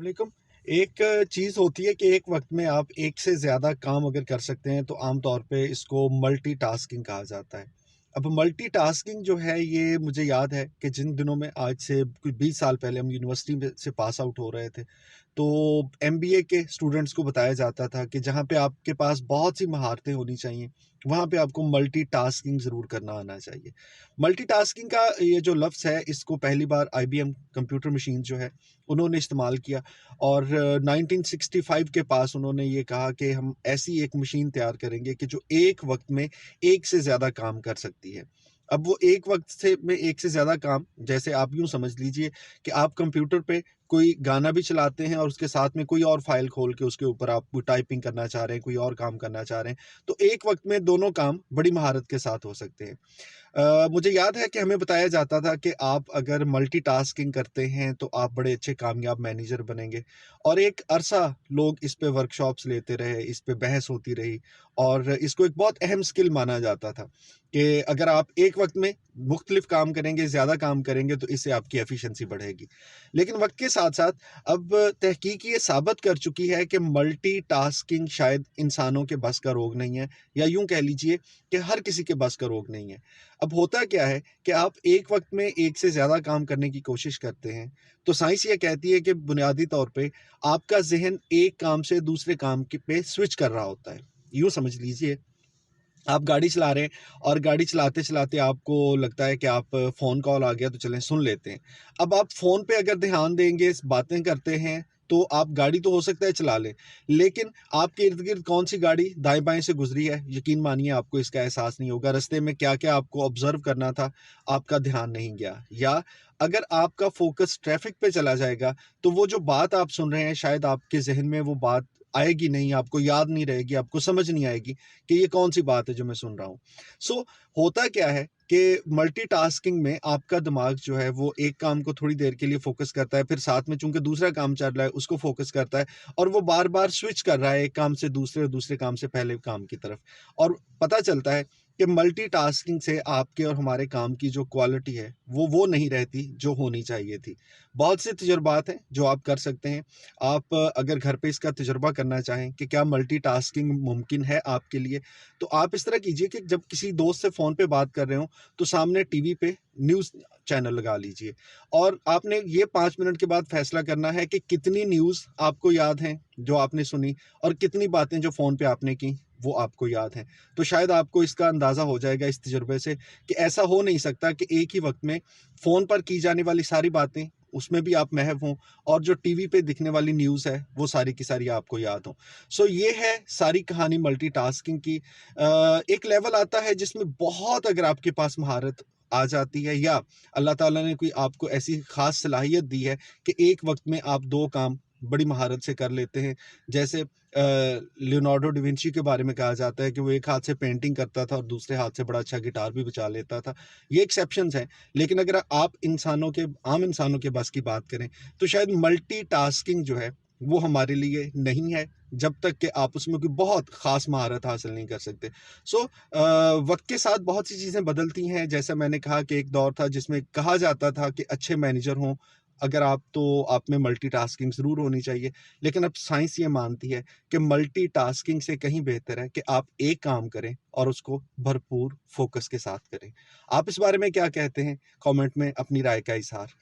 वालेकुम। एक चीज़ होती है कि एक वक़्त में आप एक से ज़्यादा काम अगर कर सकते हैं, तो आम तौर पे इसको मल्टीटास्किंग कहा जाता है। अब मल्टीटास्किंग जो है, ये मुझे याद है कि जिन दिनों में आज से कोई 20 साल पहले हम यूनिवर्सिटी में से पास आउट हो रहे थे, तो एमबीए के स्टूडेंट्स को बताया जाता था कि जहाँ पे आपके पास बहुत सी महारतें होनी चाहिए, वहाँ पे आपको मल्टीटास्किंग ज़रूर करना आना चाहिए। मल्टीटास्किंग का ये जो लफ्ज़ है, इसको पहली बार आईबीएम कंप्यूटर मशीन जो है, उन्होंने इस्तेमाल किया और 1965 के पास उन्होंने ये कहा कि हम ऐसी एक मशीन तैयार करेंगे कि जो एक वक़्त में एक से ज़्यादा काम कर सकती है। अब वो एक वक़्त से में एक से ज़्यादा काम, जैसे आप यूँ समझ लीजिए कि आप कंप्यूटर पे कोई गाना भी चलाते हैं और उसके साथ में कोई और फ़ाइल खोल के उसके ऊपर आप कोई टाइपिंग करना चाह रहे हैं, कोई और काम करना चाह रहे हैं, तो एक वक़्त में दोनों काम बड़ी महारत के साथ हो सकते हैं। मुझे याद है कि हमें बताया जाता था कि आप अगर मल्टीटास्किंग करते हैं, तो आप बड़े अच्छे कामयाब मैनेजर बनेंगे और एक अरसा लोग इस पे वर्कशॉप्स लेते रहे, इस पे बहस होती रही और इसको एक बहुत अहम स्किल माना जाता था कि अगर आप एक वक़्त में मुख्तलिफ काम करेंगे, ज़्यादा काम करेंगे, तो इससे आपकी एफ़िशिएंसी बढ़ेगी। लेकिन वक़्त के साथ-साथ अब तहकीक ये साबित कर चुकी है कि मल्टीटास्किंग शायद इंसानों के बस का रोग नहीं है, या यूँ कह लीजिए कि हर किसी के बस का रोग नहीं है। अब होता क्या है कि आप एक वक़्त में एक से ज़्यादा काम करने की कोशिश करते हैं, तो साइंस ये कहती है कि बुनियादी तौर पे आपका ज़हन एक काम से दूसरे काम के पे स्विच कर रहा होता है। यूँ समझ लीजिए, आप गाड़ी चला रहे हैं और गाड़ी चलाते-चलाते आपको लगता है कि आप फ़ोन कॉल आ गया तो चलें सुन लेते हैं। अब आप फ़ोन पे अगर ध्यान देंगे, बातें करते हैं, तो आप गाड़ी तो हो सकता है चला लें, लेकिन आपके इर्द-गिर्द कौन-सी गाड़ी दाएँ-बाएँ से गुज़री है, यकीन मानिए आपको इसका एहसास नहीं होगा। रास्ते में क्या-क्या आपको ऑब्ज़र्व करना था, आपका ध्यान नहीं गया। या अगर आपका फ़ोकस ट्रैफ़िक पे चला जाएगा, तो वो जो बात आप सुन रहे हैं, शायद आपके ज़हन में वो बात आएगी नहीं, आपको याद नहीं रहेगी, आपको समझ नहीं आएगी कि ये कौन-सी बात है जो मैं सुन रहा हूँ। सो होता क्या है कि मल्टीटास्किंग में आपका दिमाग जो है वो एक काम को थोड़ी देर के लिए फ़ोकस करता है, फिर साथ में चूँकि दूसरा काम चल रहा है उसको फ़ोकस करता है और वो बार-बार स्विच कर रहा है एक काम से दूसरे और दूसरे काम से पहले काम की तरफ। और पता चलता है कि मल्टीटास्किंग से आपके और हमारे काम की जो क्वालिटी है, वो नहीं रहती जो होनी चाहिए थी। बहुत से तजुर्बात हैं जो आप कर सकते हैं। आप अगर घर पे इसका तजुर्बा करना चाहें कि क्या मल्टीटास्किंग मुमकिन है आपके लिए, तो आप इस तरह कीजिए कि जब किसी दोस्त से फ़ोन पे बात कर रहे हों, तो सामने टीवी पे न्यूज़ चैनल लगा लीजिए और आपने ये 5 मिनट के बाद फ़ैसला करना है कि कितनी न्यूज़ आपको याद हैं, जो आपने सुनी और कितनी बातें जो फ़ोन पे आपने की, वो आपको याद हैं। तो शायद आपको इसका अंदाज़ा हो जाएगा इस तजुर्बे से कि ऐसा हो नहीं सकता कि एक ही वक़्त में फ़ोन पर की जाने वाली सारी बातें, उसमें भी आप महव हों और जो टीवी पे दिखने वाली न्यूज़ है, वो सारी की सारी आपको याद हों। सो ये है सारी कहानी मल्टीटास्किंग की। एक लेवल आता है जिसमें बहुत अगर आपके पास महारत आ जाती है या अल्लाह ताला ने कोई आपको ऐसी ख़ास सलाहियत दी है कि एक वक़्त में आप 2 काम बड़ी महारत से कर लेते हैं। जैसे लियोनार्डो डा विंची के बारे में कहा जाता है कि वो एक हाथ से पेंटिंग करता था और दूसरे हाथ से बड़ा अच्छा गिटार भी बजा लेता था। ये एक्सेप्शंस हैं, लेकिन अगर आप आम इंसानों के बस की बात करें, तो शायद मल्टीटास्किंग जो है, वो हमारे लिए नहीं है, जब तक कि आप उसमें कोई बहुत ख़ास महारत हासिल नहीं कर सकते। सो वक़्त के साथ बहुत सी चीज़ें बदलती हैं, जैसा मैंने कहा कि एक दौर था जिसमें कहा जाता था कि अच्छे मैनेजर हों, अगर आप तो आप में मल्टीटास्किंग ज़रूर होनी चाहिए। लेकिन अब साइंस ये मानती है कि मल्टीटास्किंग से कहीं बेहतर है कि आप एक काम करें और उसको भरपूर फ़ोकस के साथ करें। आप इस बारे में क्या कहते हैं? कमेंट में अपनी राय का इज़हार